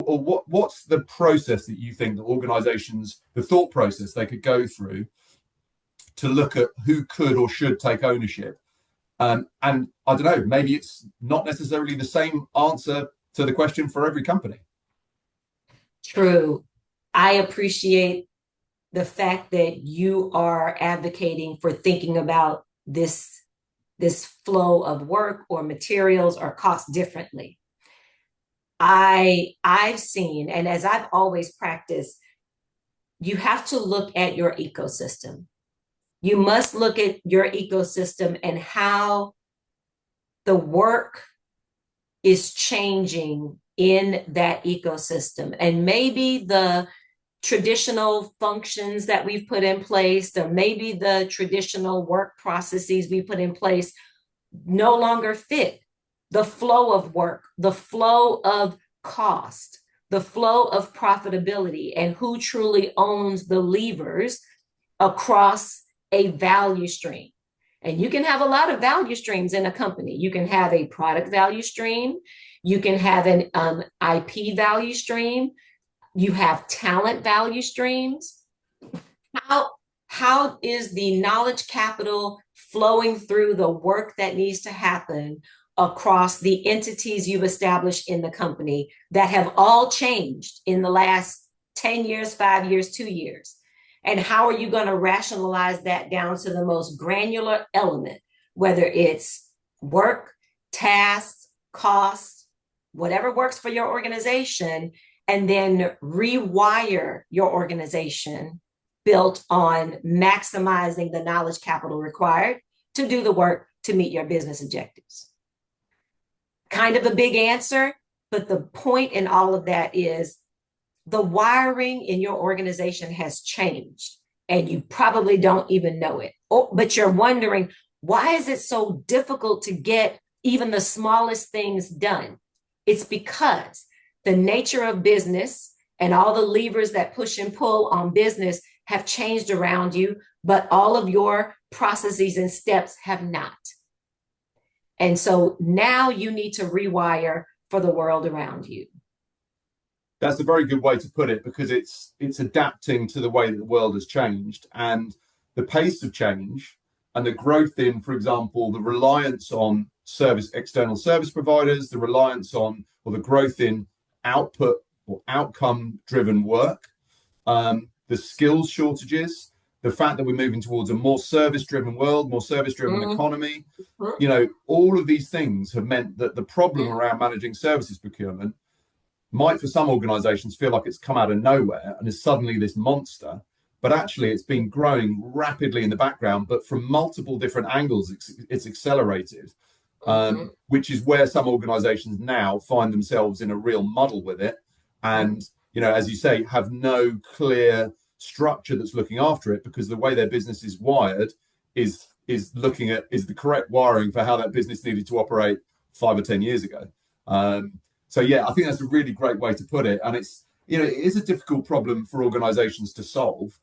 or what's the process that you think that organizations, the thought process they could go through to look at who could or should take ownership? And I don't know, maybe it's not necessarily the same answer to the question for every company. True. I appreciate the fact that you are advocating for thinking about this flow of work or materials or cost differently. I've seen, and as I've always practiced, you have to look at your ecosystem. You must look at your ecosystem and how the work is changing in that ecosystem. And maybe the traditional functions that we've put in place, or maybe the traditional work processes we put in place no longer fit the flow of work, the flow of cost, the flow of profitability, and who truly owns the levers across a value stream. And you can have a lot of value streams in a company. You can have a product value stream. You can have an IP value stream. You have talent value streams. How is the knowledge capital flowing through the work that needs to happen across the entities you've established in the company that have all changed in the last 10 years, 5 years, 2 years? And how are you going to rationalize that down to the most granular element, whether it's work, tasks, costs, whatever works for your organization, and then rewire your organization built on maximizing the knowledge capital required to do the work to meet your business objectives. Kind of a big answer, but the point in all of that is the wiring in your organization has changed and you probably don't even know it. But you're wondering, why is it so difficult to get even the smallest things done? It's because the nature of business and all the levers that push and pull on business have changed around you, but all of your processes and steps have not. And so now you need to rewire for the world around you. That's a very good way to put it, because it's adapting to the way that the world has changed, and the pace of change and the growth in, for example, the reliance on external service providers, the reliance on, or the growth in output or outcome driven work, the skills shortages, the fact that we're moving towards a more service driven world, more service driven economy, all of these things have meant that the problem around managing services procurement might, for some organizations, feel like it's come out of nowhere and is suddenly this monster, but actually it's been growing rapidly in the background, but from multiple different angles it's accelerated, which is where some organizations now find themselves in a real muddle with it, and as you say, have no clear structure that's looking after it, because the way their business is wired is the correct wiring for how that business needed to operate 5 or 10 years ago. So yeah, I think that's a really great way to put it. And it is a difficult problem for organizations to solve.